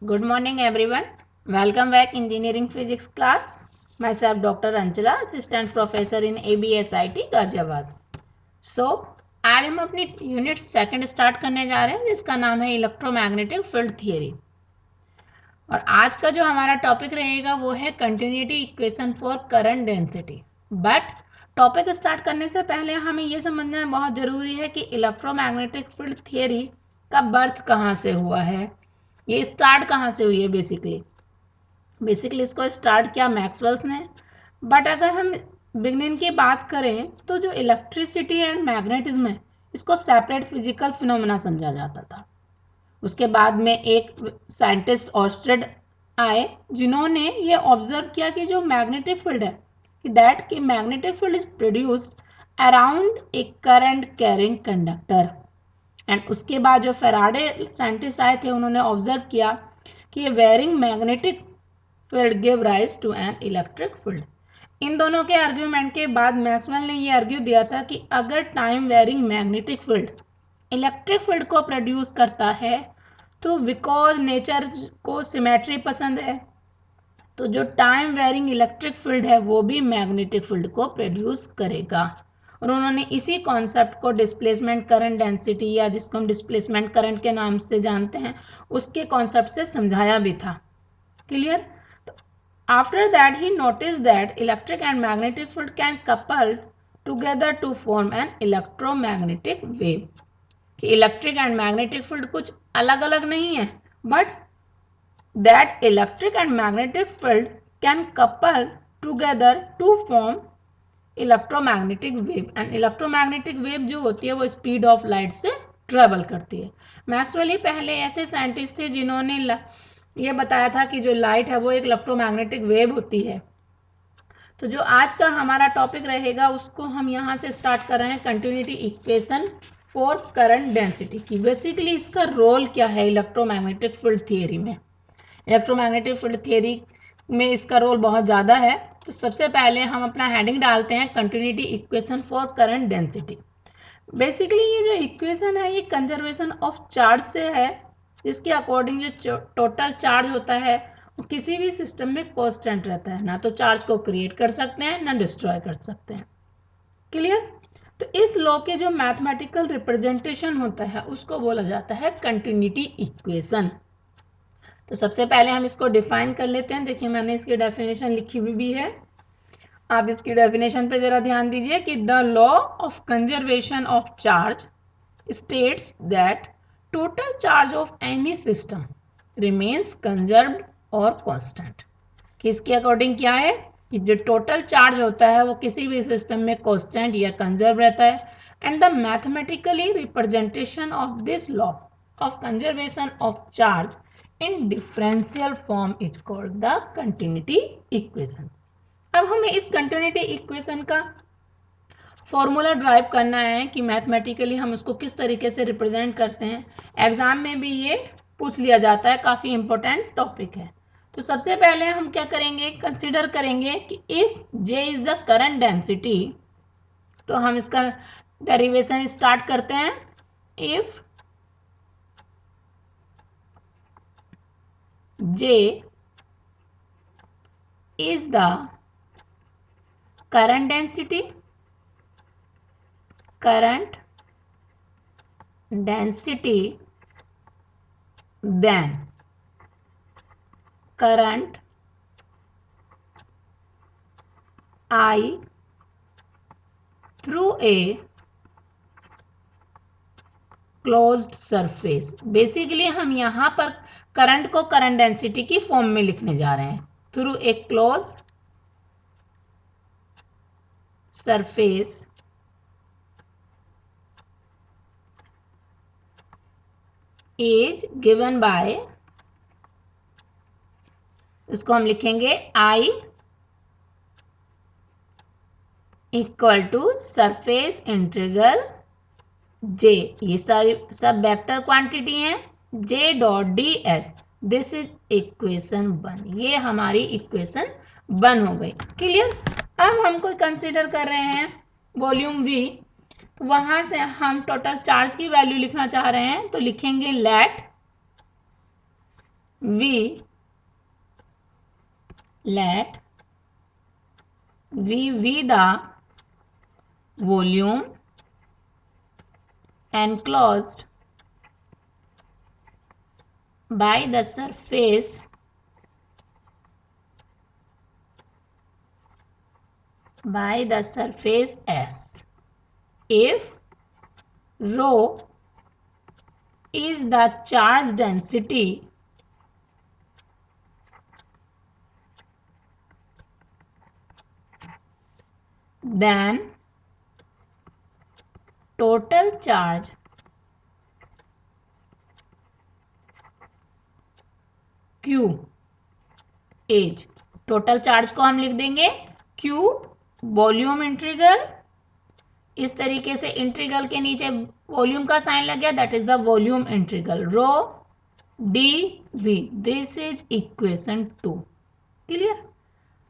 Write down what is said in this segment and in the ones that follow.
Good morning everyone. Welcome back engineering physics class. Myself Dr. Anchala, assistant professor in ABSIT Ghaziabad. So आज हम अपनी unit second start करने जा रहे हैं जिसका नाम है इलेक्ट्रोमैग्नेटिक फील्ड थियरी. और आज का जो हमारा टॉपिक रहेगा वो है continuity equation for current density. But topic start करने से पहले हमें ये समझना बहुत ज़रूरी है कि इलेक्ट्रोमैग्नेटिक फील्ड थियरी का बर्थ कहाँ से हुआ है, ये स्टार्ट कहाँ से हुई है. बेसिकली इसको स्टार्ट किया मैक्सवेल्स ने. बट अगर हम बिगनिंग की बात करें तो जो इलेक्ट्रिसिटी एंड मैग्नेटिज्म है इसको सेपरेट फिजिकल फिनोमेना समझा जाता था. उसके बाद में एक साइंटिस्ट ऑर्स्टेड आए जिन्होंने ये ऑब्जर्व किया कि जो मैग्नेटिक फील्ड है कि magnetic field is produced around a current carrying conductor. And उसके बाद जो फेराडे साइंटिस्ट आए थे उन्होंने ऑब्जर्व किया कि ये varying magnetic field give rise to an electric field. इन दोनों के आर्ग्यूमेंट के बाद मैक्सवेल ने ये आर्ग्यू दिया था कि अगर time varying magnetic field electric field को प्रोड्यूस करता है तो बिकॉज नेचर को सिमेट्री पसंद है तो जो टाइम वेरिंग इलेक्ट्रिक फील्ड है वो भी मैग्नेटिक फील्ड को प्रोड्यूस करेगा. और उन्होंने इसी कॉन्सेप्ट को डिस्प्लेसमेंट करंट डेंसिटी या जिसको हम डिस्प्लेसमेंट करंट के नाम से जानते हैं उसके कॉन्सेप्ट से समझाया भी था. Clear. After that, he noticed that electric and magnetic field can couple together to form an electromagnetic wave. कि इलेक्ट्रिक एंड मैग्नेटिक फील्ड कुछ अलग अलग नहीं है but that electric and magnetic field can couple together to form electromagnetic wave. And electromagnetic wave जो होती है वो स्पीड ऑफ लाइट से ट्रेवल करती है. मैक्सवेल ही पहले ऐसे साइंटिस्ट थे जिन्होंने ये बताया था कि जो लाइट है वो एक इलेक्ट्रोमैग्नेटिक वेव होती है. तो जो आज का हमारा टॉपिक रहेगा उसको हम यहाँ से स्टार्ट कर रहे हैं continuity equation for current density की. बेसिकली इसका रोल क्या है इलेक्ट्रोमैग्नेटिक फील्ड थियरी में. इलेक्ट्रोमैग्नेटिक फील्ड थियरी में इसका रोल बहुत ज़्यादा है. तो सबसे पहले हम अपना हेडिंग डालते हैं continuity equation for current density. Basically ये जो इक्वेशन है ये कंजर्वेशन ऑफ चार्ज से है जिसके अकॉर्डिंग जो टोटल चार्ज होता है वो किसी भी सिस्टम में कांस्टेंट रहता है. ना तो चार्ज को क्रिएट कर सकते हैं ना डिस्ट्रॉय कर सकते हैं. क्लियर. तो इस लॉ के जो मैथमेटिकल रिप्रेजेंटेशन होता है उसको बोला जाता है कंटिन्यूटी इक्वेशन. तो सबसे पहले हम इसको डिफाइन कर लेते हैं. देखिए मैंने इसकी डेफिनेशन लिखी हुई भी है. आप इसकी डेफिनेशन पे जरा ध्यान दीजिए कि the law of conservation of charge states that total charge of any system remains conserved और कांस्टेंट. किसके अकॉर्डिंग क्या है कि जो टोटल चार्ज होता है वो किसी भी सिस्टम में कांस्टेंट या कंजर्व रहता है. And the mathematically representation of this law of conservation of charge in differential form is called the continuity equation. अब हमें इस कंटिन्यूटी इक्वेशन का फॉर्मूला ड्राइव करना है कि मैथमेटिकली हम उसको किस तरीके से रिप्रेजेंट करते हैं. एग्जाम में भी ये पूछ लिया जाता है, काफ़ी इंपॉर्टेंट टॉपिक है. तो सबसे पहले हम क्या करेंगे, कंसीडर करेंगे कि if J is the current density. तो हम इसका डेरिवेशन स्टार्ट करते हैं. If J is the current density then current I through a closed surface. Basically हम यहाँ पर करंट को करंट डेंसिटी की फॉर्म में लिखने जा रहे हैं. Through a close surface is given by, इसको हम लिखेंगे I equal to surface integral J. ये सारी सब वेक्टर क्वांटिटी हैं. J dot D S. This is equation 1. ये हमारी इक्वेशन 1 हो गई. क्लियर. अब हम कोई कंसीडर कर रहे हैं वॉल्यूम वी. वहां से हम टोटल चार्ज की वैल्यू लिखना चाह रहे हैं तो लिखेंगे late V, let V the volume enclosed by the surface S. If rho is the charge density then total charge Q as, total charge को हम लिख देंगे Q वॉल्यूम इंटीग्रल, इस तरीके से इंटीग्रल के नीचे वॉल्यूम का साइन लग गया, that is the volume integral rho D V, this is equation 2। Clear.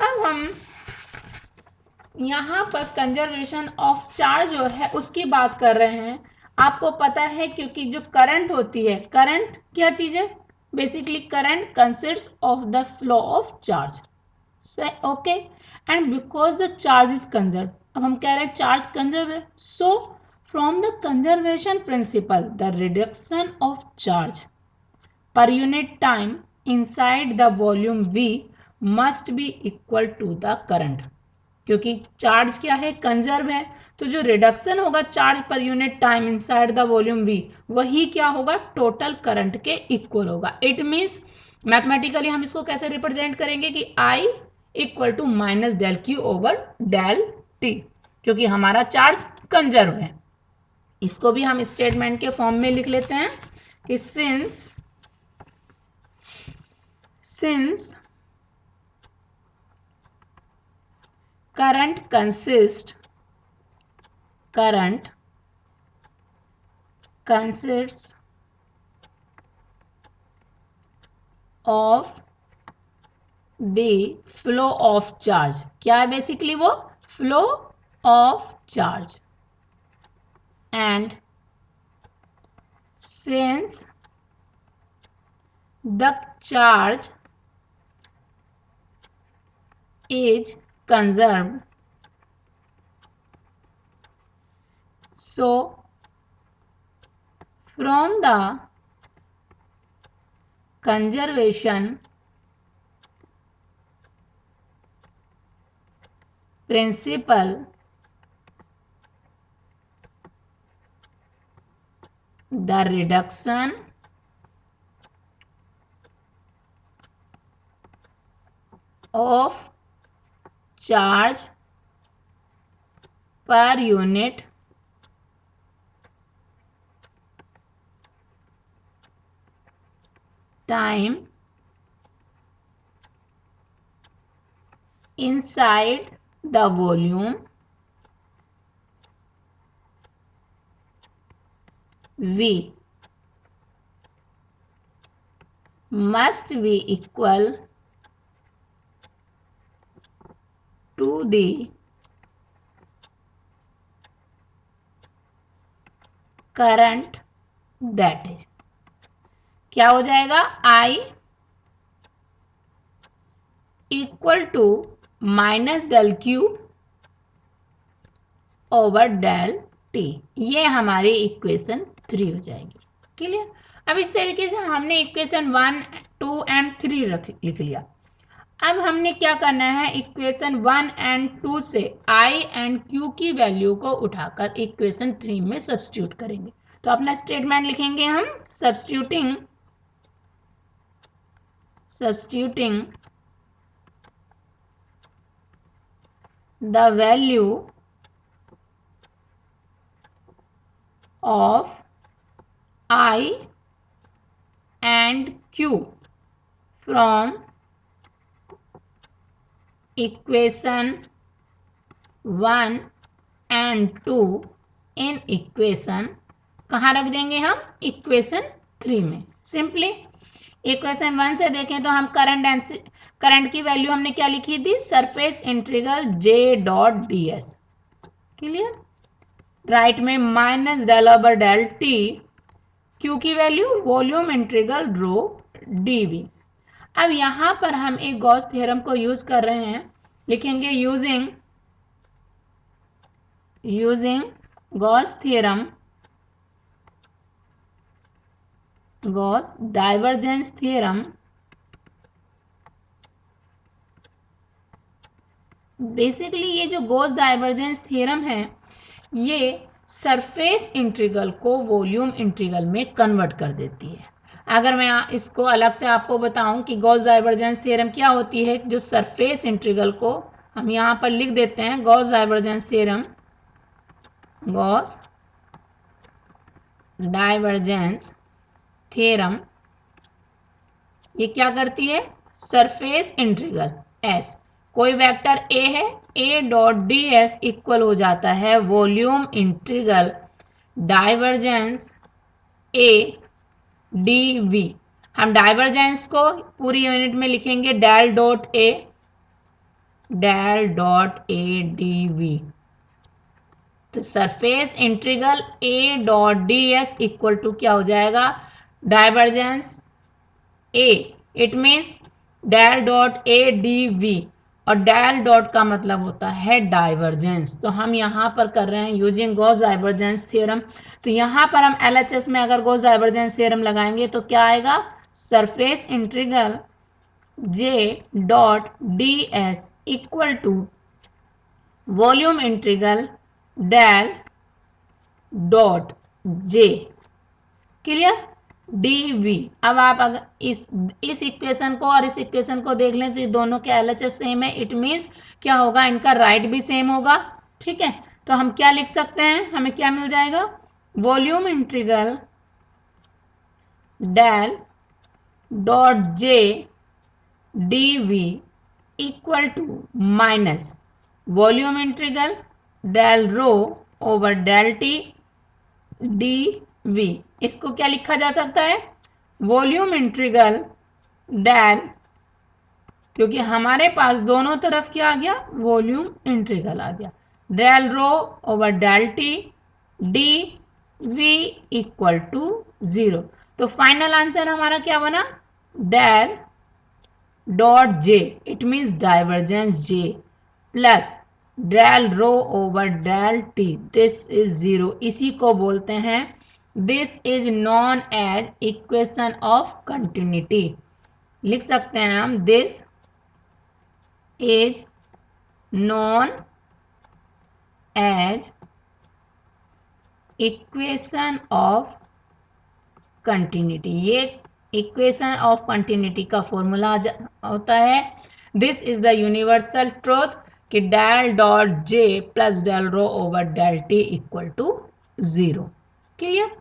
अब हम यहाँ पर कंजर्वेशन ऑफ चार्ज जो है उसकी बात कर रहे हैं। आपको पता है क्योंकि जो करंट होती है, करंट क्या चीज है, basically current consists of the flow of charge, okay, and because the charge is conserve, अब हम कह रहे हैं चार्ज कंजर्व है, so from the conservation principle the reduction of charge per unit time inside the volume V must be equal to the current, क्योंकि charge क्या है, conserve है, तो जो रिडक्शन होगा charge per unit time inside the volume V वही क्या होगा, टोटल करंट के इक्वल होगा। इट मीन्स मैथमेटिकली हम इसको कैसे रिप्रेजेंट करेंगे कि I equal to minus del Q over del T, क्योंकि हमारा चार्ज कंजर्व है। इसको भी हम स्टेटमेंट के फॉर्म में लिख लेते हैं कि since current consists of the flow of charge, क्या है बेसिकली वो, flow of charge, and since the charge is conserved, so from the conservation principle the reduction of charge per unit time inside the volume V must be equal to the current, that is, क्या हो जाएगा, I equal to minus del Q over del T, ये हमारी equation 3 हो जाएगी। Clear. अब इस तरीके से हमने इक्वेशन 1, 2 एंड 3 लिख लिया। अब हमने क्या करना है, इक्वेशन 1 एंड 2 से I एंड Q की वैल्यू को उठाकर इक्वेशन 3 में सब्स्टिट्यूट करेंगे। तो अपना स्टेटमेंट लिखेंगे हम, substituting the value of I and Q from equation 1 and 2 in equation, कहाँ रख देंगे हम, इक्वेशन 3 में। सिंपली इक्वेशन 1 से देखें तो हम करंट की वैल्यू हमने क्या लिखी थी, surface integral J dot ds, clear. Right में minus del over del T, Q की value volume integral rho dV, अब यहाँ पर हम एक गॉस थ्योरम को यूज कर रहे हैं, लिखेंगे using Gauss theorem, Gauss divergence theorem. Basically ये जो गॉस डाइवर्जेंस थ्योरम है ये सरफेस इंटीग्रल को वॉल्यूम इंटीग्रल में कन्वर्ट कर देती है। अगर मैं इसको अलग से आपको बताऊं कि गॉस डाइवर्जेंस थ्योरम क्या होती है, जो सरफेस इंटीग्रल को हम यहाँ पर लिख देते हैं Gauss divergence theorem, Gauss divergence theorem ये क्या करती है, सरफेस इंटीग्रल एस, कोई वेक्टर ए है, A dot D S equal हो जाता है volume integral divergence A D V. हम डाइवर्जेंस को पूरी यूनिट में लिखेंगे del dot A D V. तो surface integral A dot D S equal to क्या हो जाएगा, divergence A, it means del dot A D V, और डेल डॉट का मतलब होता है डाइवर्जेंस। तो हम यहाँ पर कर रहे हैं यूजिंग गॉस डाइवर्जेंस थ्योरम। तो यहाँ पर हम एलएचएस में अगर गॉस डाइवर्जेंस थ्योरम लगाएंगे तो क्या आएगा, surface integral J dot D S equal to volume integral del dot J, clear, D V. अब आप अगर इस इक्वेशन को और इस इक्वेशन को देख लें तो ये दोनों के एलएचएस सेम है, इट मीन्स क्या होगा, इनका राइट भी सेम होगा। ठीक है, तो हम क्या लिख सकते हैं, हमें क्या मिल जाएगा, volume integral del dot J D V equal to minus volume integral del rho over del T D V. इसको क्या लिखा जा सकता है, वॉल्यूम इंटीग्रल डेल, क्योंकि हमारे पास दोनों तरफ क्या आ गया, वॉल्यूम इंटीग्रल आ गया, del rho over del T D V equal to 0। तो फाइनल आंसर हमारा क्या बना, del dot J, it means divergence J, plus del rho over del T, this is 0। इसी को बोलते हैं, this is known as equation of continuity. लिख सकते हैं हम, this is known as equation of continuity. ये इक्वेशन ऑफ कंटिन्यूटी का फॉर्मूला होता है, this is the universal truth कि del dot J plus del rho over del T equal to 0। Clear.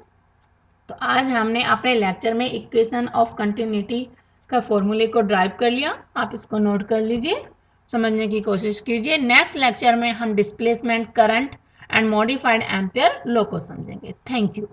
तो आज हमने अपने लेक्चर में इक्वेशन ऑफ कंटिन्यूटी का फॉर्मूले को ड्राइव कर लिया, आप इसको नोट कर लीजिए, समझने की कोशिश कीजिए। नेक्स्ट लेक्चर में हम displacement current and modified ampere law को समझेंगे। Thank you.